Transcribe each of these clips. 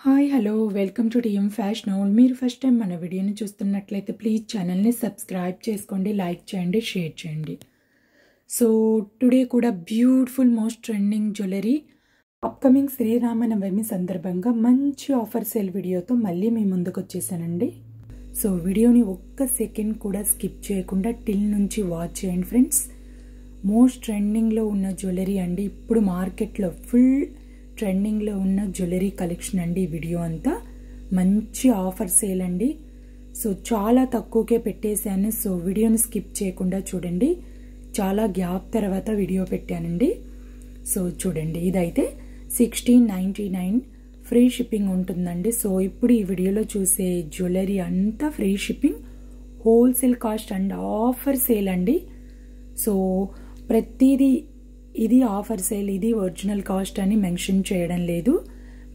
Hi hello welcome to TM fashion howl. మీరు first time మన వీడియోని చూస్తున్నట్లయితే ప్లీజ్ ఛానల్ని సబ్స్క్రైబ్ చేసుకోండి, లైక్ చేయండి, షేర్ చేయండి. సో టుడే కూడా beautiful most trending jewellery upcoming Sri Rama Navami సందర్భంగా మంచి ఆఫర్ సేల్ వీడియోతో మళ్ళీ మీ ముందుకు వచ్చేసానండి. సో వీడియోని ఒక్క సెకండ్ కూడా స్కిప్ చేయకుండా టిల్ నుంచి వాచ్ చేయండి ఫ్రెండ్స్. మోస్ట్ ట్రెండింగ్లో ఉన్న జ్యువెలరీ అండి, ఇప్పుడు మార్కెట్లో ఫుల్ ట్రెండింగ్లో ఉన్న జ్యువెలరీ కలెక్షన్ అండి. ఈ వీడియో అంతా మంచి ఆఫర్ సేల్ అండి. సో చాలా తక్కువకే పెట్టేశాను. సో వీడియోని స్కిప్ చేయకుండా చూడండి. చాలా గ్యాప్ తర్వాత వీడియో పెట్టానండి. సో చూడండి, ఇదైతే 1699 ఫ్రీ షిప్పింగ్ ఉంటుందండి. సో ఇప్పుడు ఈ వీడియోలో చూసే జ్యువెలరీ అంతా free shipping, wholesale cost and offer sale అండి. సో ప్రతిదీ ఇది ఆఫర్ సేల్, ఇది ఒరిజినల్ కాస్ట్ అని మెన్షన్ చేయడం లేదు.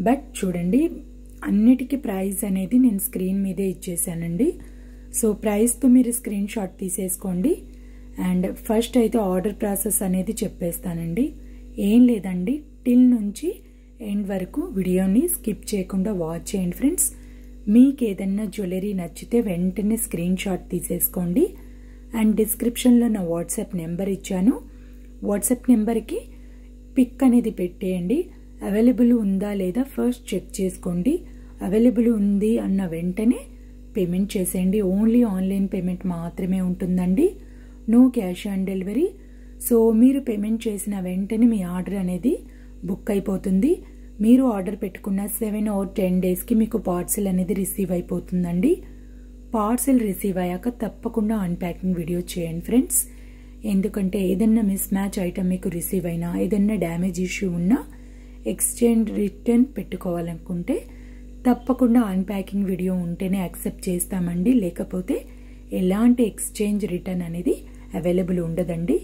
బట్ చూడండి, అన్నిటికీ ప్రైస్ అనేది నేను స్క్రీన్ మీదే ఇచ్చేసానండి. సో ప్రైస్తో మీరు స్క్రీన్ షాట్ తీసేసుకోండి. అండ్ ఫస్ట్ అయితే ఆర్డర్ ప్రాసెస్ అనేది చెప్పేస్తానండి. ఏం లేదండి, టిల్ నుంచి ఎండ్ వరకు వీడియోని స్కిప్ చేయకుండా వాచ్ చేయండి ఫ్రెండ్స్. మీకు ఏదన్నా జ్యువెలరీ నచ్చితే వెంటనే స్క్రీన్ షాట్ తీసేసుకోండి. అండ్ డిస్క్రిప్షన్లో నా వాట్సాప్ నెంబర్ ఇచ్చాను. వాట్సాప్ నెంబర్కి పిక్ అనేది పెట్టేయండి. అవైలబుల్ ఉందా లేదా ఫస్ట్ చెక్ చేసుకోండి. అవైలబుల్ ఉంది అన్న వెంటనే పేమెంట్ చేసేయండి. ఓన్లీ ఆన్లైన్ పేమెంట్ మాత్రమే ఉంటుందండి, no cash on delivery. So మీరు పేమెంట్ చేసిన వెంటనే మీ ఆర్డర్ అనేది బుక్ అయిపోతుంది. మీరు ఆర్డర్ పెట్టుకున్న 7 or 10 డేస్కి మీకు పార్సిల్ అనేది రిసీవ్ అయిపోతుందండి. పార్సిల్ రిసీవ్ అయ్యాక తప్పకుండా అన్ప్యాకింగ్ వీడియో చేయండి ఫ్రెండ్స్. ఎందుకంటే ఏదన్నా మిస్ మ్యాచ్ ఐటమ్ మీకు రిసీవ్ అయినా, ఏదన్నా డ్యామేజ్ ఇష్యూ ఉన్నా, ఎక్స్చేంజ్ రిటర్న్ పెట్టుకోవాలనుకుంటే తప్పకుండా అన్ప్యాకింగ్ వీడియో ఉంటేనే యాక్సెప్ట్ చేస్తామండి. లేకపోతే ఎలాంటి ఎక్స్చేంజ్ రిటర్న్ అనేది అవైలబుల్ ఉండదండి.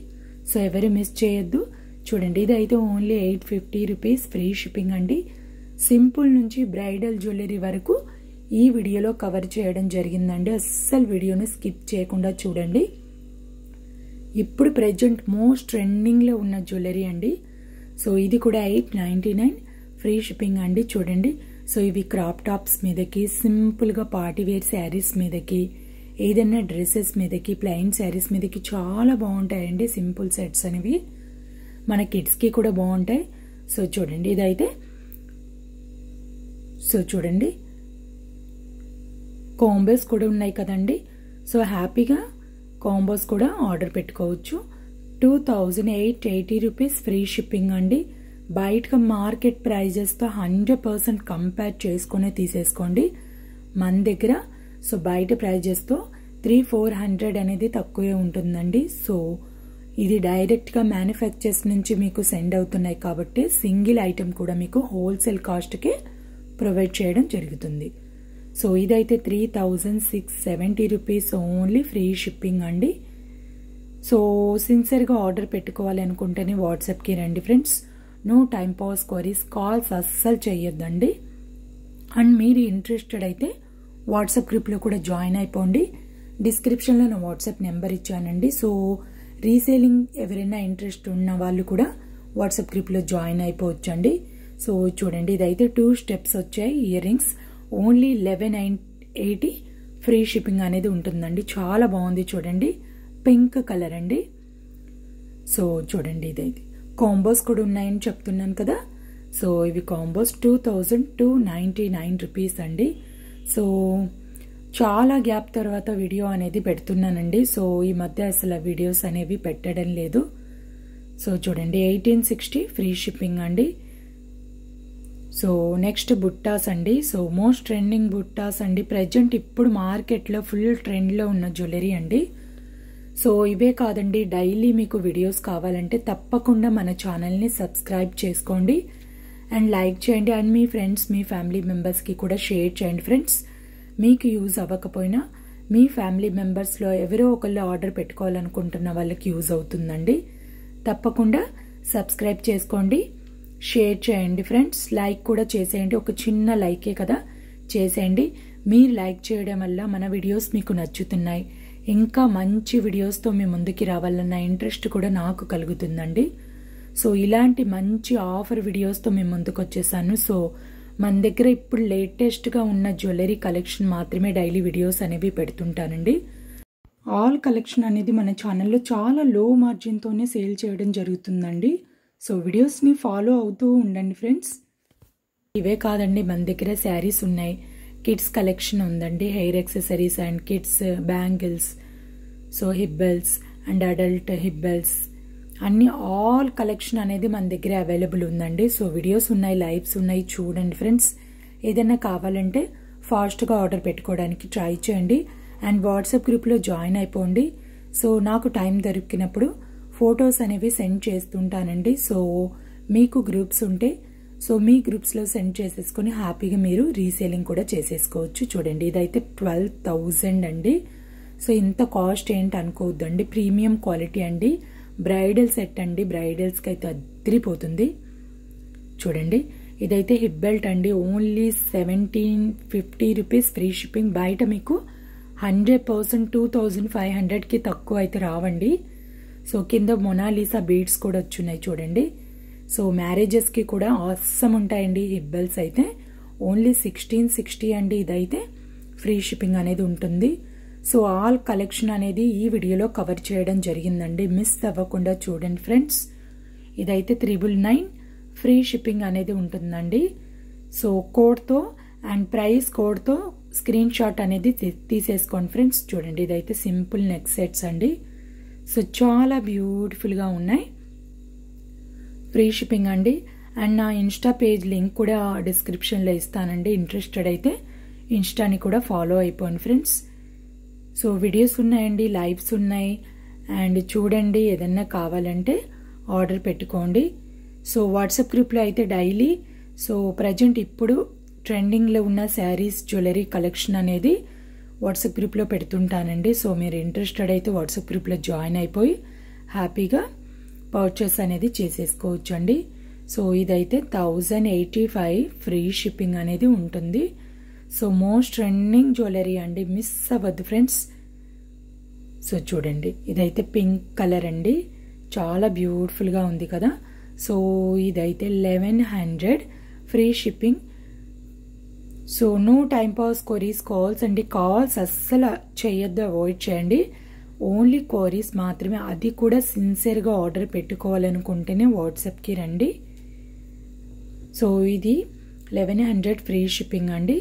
సో ఎవరు మిస్ చేయొద్దు. చూడండి, ఇదైతే ఓన్లీ 850 రూపీస్ ఫ్రీ షిప్పింగ్ అండి. సింపుల్ నుంచి బ్రైడల్ జ్యువెలరీ వరకు ఈ వీడియోలో కవర్ చేయడం జరిగిందండి. అస్సలు వీడియోని స్కిప్ చేయకుండా చూడండి. ఇప్పుడు ప్రెజెంట్ మోస్ట్ ట్రెండింగ్లో ఉన్న జ్యువెలరీ అండి. సో ఇది కూడా 899 ఫ్రీ షిప్పింగ్ అండి. చూడండి, సో ఇవి క్రాప్ టాప్స్ మీదకి, సింపుల్గా పార్టీవేర్ శారీస్ మీదకి, ఏదైనా డ్రెస్సెస్ మీదకి, ప్లెయిన్ శారీస్ మీదకి చాలా బాగుంటాయండి. సింపుల్ సెట్స్ అనేవి మన కిడ్స్కి కూడా బాగుంటాయి. సో చూడండి, ఇదైతే సో చూడండి కాంబోస్ కూడా ఉన్నాయి కదండి. సో హ్యాపీగా కాంబోస్ కూడా ఆర్డర్ పెట్టుకోవచ్చు. 2880 రూపీస్ ఫ్రీ షిప్పింగ్ అండి. బయటగా మార్కెట్ ప్రైజెస్తో 100% కంపేర్ చేసుకునే తీసేసుకోండి. మన దగ్గర సో బయట ప్రైజెస్తో 300-400 అనేది తక్కువే ఉంటుందండి. సో ఇది డైరెక్ట్గా మ్యానుఫ్యాక్చర్స్ నుంచి మీకు సెండ్ అవుతున్నాయి కాబట్టి సింగిల్ ఐటెం కూడా మీకు హోల్సేల్ కాస్ట్కే ప్రొవైడ్ చేయడం జరుగుతుంది. సో ఇదైతే 3670 రూపీస్ ఓన్లీ ఫ్రీ షిప్పింగ్ అండి. సో సిన్సియర్గా ఆర్డర్ పెట్టుకోవాలి అనుకుంటేనే వాట్సాప్కి రండి friends. No time pass queries, calls అస్సలు చేయొద్దండి. అండ్ మీరు ఇంట్రెస్టెడ్ అయితే వాట్సాప్ గ్రూప్లో కూడా జాయిన్ అయిపోండి. డిస్క్రిప్షన్లో నా వాట్సాప్ నెంబర్ ఇచ్చానండి. సో రీసేలింగ్ ఎవరైనా ఇంట్రెస్ట్ ఉన్న వాళ్ళు కూడా వాట్సాప్ గ్రూప్లో జాయిన్ అయిపోవచ్చండి. సో చూడండి, ఇదైతే 2 స్టెప్స్ వచ్చాయి. Ear rings only 1180 free shipping అనేది ఉంటుందండి. చాలా బాగుంది చూడండి, పింక్ కలర్ అండి. సో చూడండి, ఇదైతే కాంబోస్ కూడా ఉన్నాయని చెప్తున్నాను కదా. సో ఇవి కాంబోస్ 2299 రూపీస్ అండి. సో చాలా గ్యాప్ తర్వాత వీడియో అనేది పెడుతున్నానండి. సో ఈ మధ్య అసలు వీడియోస్ అనేవి పెట్టడం లేదు. సో చూడండి, 1860 ఫ్రీ షిప్పింగ్ అండి. సో నెక్స్ట్ బుట్టాస్ అండి. సో మోస్ట్ ట్రెండింగ్ బుట్టాస్ అండి. ప్రజెంట్ ఇప్పుడు మార్కెట్లో ఫుల్ ట్రెండ్లో ఉన్న జ్యువెలరీ అండి. సో ఇవే కాదండి, డైలీ మీకు వీడియోస్ కావాలంటే తప్పకుండా మన ఛానల్ని సబ్స్క్రైబ్ చేసుకోండి అండ్ లైక్ చేయండి. And me friends, me family మెంబర్స్కి కూడా షేర్ చేయండి ఫ్రెండ్స్. మీకు యూజ్ అవ్వకపోయినా మీ ఫ్యామిలీ మెంబర్స్లో ఎవరో ఒకళ్ళు ఆర్డర్ పెట్టుకోవాలనుకుంటున్న వాళ్ళకి యూజ్ అవుతుందండి. తప్పకుండా సబ్స్క్రైబ్ చేసుకోండి, షేర్ చేయండి ఫ్రెండ్స్. లైక్ కూడా చేసేయండి, ఒక చిన్న లైకే కదా, చేసేయండి. మీరు లైక్ చేయడం వల్ల మన వీడియోస్ మీకు నచ్చుతున్నాయి, ఇంకా మంచి వీడియోస్తో మీ ముందుకి రావాలన్న ఇంట్రెస్ట్ కూడా నాకు కలుగుతుందండి. సో ఇలాంటి మంచి ఆఫర్ వీడియోస్తో మీ ముందుకు వచ్చేసాను. సో మన దగ్గర ఇప్పుడు లేటెస్ట్గా ఉన్న జ్యువెలరీ కలెక్షన్ మాత్రమే డైలీ వీడియోస్ అనేవి పెడుతుంటానండి. ఆల్ కలెక్షన్ అనేది మన ఛానల్లో చాలా లో మార్జిన్తోనే సేల్ చేయడం జరుగుతుందండి. సో వీడియోస్ని ఫాలో అవుతూ ఉండండి ఫ్రెండ్స్. ఇవే కాదండి, మన దగ్గర శారీస్ ఉన్నాయి, కిడ్స్ కలెక్షన్ ఉందండి, hair accessories and kids bangles, so హిబ్బెల్స్ అండ్ అడల్ట్ హిబ్బెల్స్ అన్ని ఆల్ కలెక్షన్ అనేది మన దగ్గర అవైలబుల్ ఉందండి. సో వీడియోస్ ఉన్నాయి, లైవ్స్ ఉన్నాయి, చూడండి ఫ్రెండ్స్. ఏదైనా కావాలంటే ఫాస్ట్గా ఆర్డర్ పెట్టుకోవడానికి ట్రై చేయండి అండ్ వాట్సాప్ గ్రూప్లో జాయిన్ అయిపోండి. సో నాకు టైం దొరికినప్పుడు ఫొటోస్ అనేవి సెండ్ చేస్తుంటానండి. సో మీకు గ్రూప్స్ ఉంటే సో మీ గ్రూప్స్లో సెండ్ చేసేసుకొని హ్యాపీగా మీరు రీసేలింగ్ కూడా చేసేసుకోవచ్చు. చూడండి, ఇదైతే 12,000 అండి. సో ఇంత కాస్ట్ ఏంటి అనుకోవద్దండి, ప్రీమియం క్వాలిటీ అండి. బ్రైడల్ సెట్ అండి, బ్రైడల్స్కి అయితే అదిరిపోతుంది. చూడండి, ఇదైతే హిప్ బెల్ట్ అండి, ఓన్లీ 1750 రూపీస్ ఫ్రీ షిప్పింగ్. బయట మీకు 100% 2500కి తక్కువ అయితే రావండి. సో కింద మొనాలిసా బీడ్స్ కూడా వచ్చున్నాయి చూడండి. సో మ్యారేజెస్కి కూడా ఆసమ్ ఉంటాయండి హిబ్బెల్స్ అయితే. ఓన్లీ 1660 అండి. ఇదైతే ఫ్రీ షిప్పింగ్ అనేది ఉంటుంది. సో ఆల్ కలెక్షన్ అనేది ఈ వీడియోలో కవర్ చేయడం జరిగిందండి, మిస్ అవ్వకుండా చూడండి ఫ్రెండ్స్. ఇదైతే 999 ఫ్రీ షిప్పింగ్ అనేది ఉంటుందండి. సో కోడ్తో అండ్ ప్రైస్ కోడ్తో స్క్రీన్ షాట్ అనేది తీసేసుకోండి ఫ్రెండ్స్. చూడండి, ఇదైతే సింపుల్ నెక్ సెట్స్ అండి. సో చాలా బ్యూటిఫుల్గా ఉన్నాయి, ఫ్రీ షిప్పింగ్ అండి. అండ్ నా ఇన్స్టా పేజ్ లింక్ కూడా డిస్క్రిప్షన్లో ఇస్తానండి. ఇంట్రెస్టెడ్ అయితే ఇన్స్టాని కూడా ఫాలో అయిపోండి ఫ్రెండ్స్. సో వీడియోస్ ఉన్నాయండి, లైవ్స్ ఉన్నాయి అండ్ చూడండి. ఏదన్నా కావాలంటే ఆర్డర్ పెట్టుకోండి. సో వాట్సాప్ గ్రూప్లో అయితే డైలీ సో ప్రజెంట్ ఇప్పుడు ట్రెండింగ్లో ఉన్న శారీస్ జ్యువెలరీ కలెక్షన్ అనేది వాట్సాప్ గ్రూప్లో పెడుతుంటానండి. సో మీరు ఇంట్రెస్టెడ్ అయితే వాట్సాప్ గ్రూప్లో జాయిన్ అయిపోయి హ్యాపీగా పర్చేస్ అనేది చేసేసుకోవచ్చు అండి. సో ఇదైతే 1085 ఫ్రీ షిప్పింగ్ అనేది ఉంటుంది. సో మోస్ట్ ట్రెండింగ్ జ్యువెలరీ అండి, మిస్ అవ్వద్దు ఫ్రెండ్స్. సో చూడండి, ఇదైతే పింక్ కలర్ అండి, చాలా బ్యూటిఫుల్గా ఉంది కదా. సో ఇదైతే 1100 free shipping. So no time pass queries calls అండి, కాల్స్ అస్సలు చేయొద్దు, అవాయిడ్ చేయండి. ఓన్లీ క్వరీస్ మాత్రమే, అది కూడా సిన్సియర్గా ఆర్డర్ పెట్టుకోవాలనుకుంటేనే వాట్సాప్కి రండి. సో ఇది 1100 ఫ్రీ షిప్పింగ్ అండి.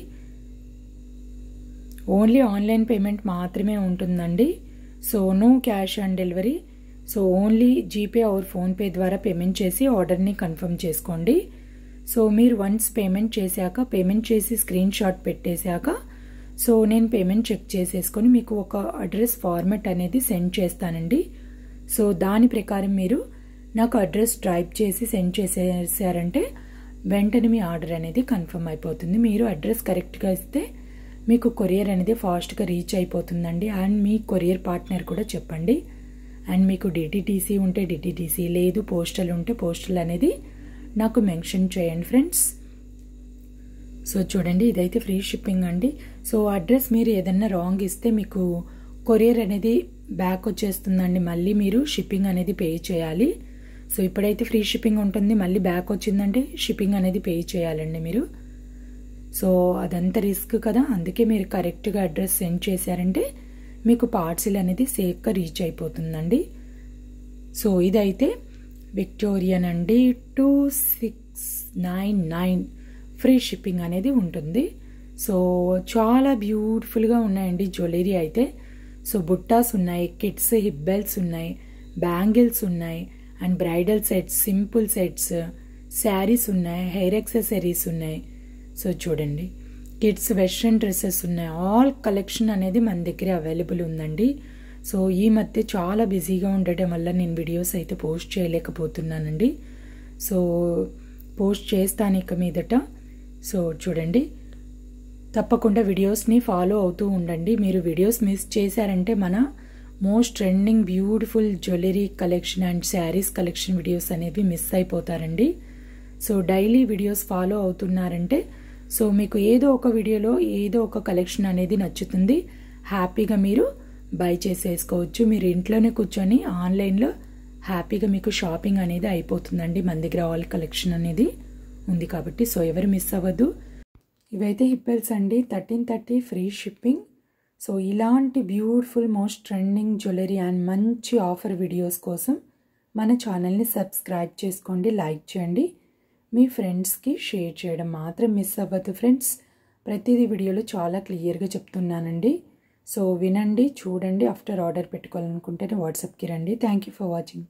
ఓన్లీ ఆన్లైన్ పేమెంట్ మాత్రమే ఉంటుందండి. So no cash on delivery. So only GPay or PhonePe ద్వారా పేమెంట్ చేసి ఆర్డర్ని కన్ఫర్మ్ చేసుకోండి. సో మీరు వన్స్ పేమెంట్ చేశాక, పేమెంట్ చేసి స్క్రీన్ షాట్ పెట్టేశాక సో నేను పేమెంట్ చెక్ చేసేసుకొని మీకు ఒక అడ్రస్ ఫార్మాట్ అనేది సెండ్ చేస్తానండి. సో దాని ప్రకారం మీరు నాకు అడ్రస్ టైప్ చేసి సెండ్ చేసేసారంటే వెంటనే మీ ఆర్డర్ అనేది కన్ఫర్మ్ అయిపోతుంది. మీరు అడ్రస్ కరెక్ట్గా ఇస్తే మీకు కొరియర్ అనేది ఫాస్ట్గా రీచ్ అయిపోతుందండి. అండ్ మీ కొరియర్ పార్ట్నర్ కూడా చెప్పండి. అండ్ మీకు డిటిటీసీ ఉంటే డిటిటీసీ, లేదు పోస్టల్ ఉంటే పోస్టల్ అనేది నాకు మెన్షన్ చేయండి ఫ్రెండ్స్. సో చూడండి, ఇదైతే ఫ్రీ షిప్పింగ్ అండి. సో అడ్రస్ మీరు ఏదన్నా రాంగ్ ఇస్తే మీకు కొరియర్ అనేది బ్యాక్ వచ్చేస్తుందండి, మళ్ళీ మీరు షిప్పింగ్ అనేది పే చేయాలి. సో ఇప్పుడైతే ఫ్రీ షిప్పింగ్ ఉంటుంది, మళ్ళీ బ్యాక్ వచ్చిందంటే షిప్పింగ్ అనేది పే చేయాలండి మీరు. సో అదంతా రిస్క్ కదా, అందుకే మీరు కరెక్ట్గా అడ్రస్ సెండ్ చేశారంటే మీకు పార్సిల్ అనేది సేఫ్గా రీచ్ అయిపోతుందండి. సో ఇదైతే విక్టోరియన్ అండి, 2699 ఫ్రీ షిప్పింగ్ అనేది ఉంటుంది. సో చాలా బ్యూటిఫుల్గా ఉన్నాయండి జ్యువెలరీ అయితే. సో బుట్టాస్ ఉన్నాయి, కిడ్స్ హిబ్బెల్స్ ఉన్నాయి, బ్యాంగిల్స్ ఉన్నాయి and bridal sets, simple sets, saris ఉన్నాయి, హెయిర్ యాక్సెసరీస్ ఉన్నాయి. సో చూడండి, కిడ్స్ వెస్ట్రన్ డ్రెస్సెస్ ఉన్నాయి, ఆల్ కలెక్షన్ అనేది మన దగ్గర అవైలబుల్ ఉందండి. సో ఈ మధ్య చాలా బిజీగా ఉండటం వల్ల నేను వీడియోస్ అయితే పోస్ట్ చేయలేకపోతున్నానండి. సో పోస్ట్ చేస్తాను ఇక మీదట. సో చూడండి, తప్పకుండా వీడియోస్ని ఫాలో అవుతూ ఉండండి. మీరు వీడియోస్ మిస్ చేశారంటే మన most trending beautiful jewellery collection and saris collection videos అనేవి మిస్ అయిపోతారండి. సో డైలీ వీడియోస్ ఫాలో అవుతున్నారంటే సో మీకు ఏదో ఒక వీడియోలో ఏదో ఒక కలెక్షన్ అనేది నచ్చుతుంది, హ్యాపీగా మీరు బై చేసేసుకోవచ్చు. మీరు ఇంట్లోనే కూర్చొని ఆన్లైన్లో హ్యాపీగా మీకు షాపింగ్ అనేది అయిపోతుందండి. మన దగ్గర ఆల్ కలెక్షన్ అనేది ఉంది కాబట్టి సో ఎవరు మిస్ అవ్వద్దు. ఇవైతే హిప్పల్స్ అండి, 1330 ఫ్రీ షిప్పింగ్. సో ఇలాంటి beautiful most trending jewellery and మంచి ఆఫర్ వీడియోస్ కోసం మన ఛానల్ని సబ్స్క్రైబ్ చేసుకోండి, లైక్ చేయండి, మీ ఫ్రెండ్స్కి షేర్ చేయడం మాత్రం మిస్ అవ్వద్దు ఫ్రెండ్స్. ప్రతిదీ వీడియోలో చాలా క్లియర్గా చెప్తున్నానండి. సో వినండి, చూడండి. ఆఫ్టర్ ఆర్డర్ పెట్టుకోవాలనుకుంటేనే వాట్సాప్కి రండి. Thank you for watching.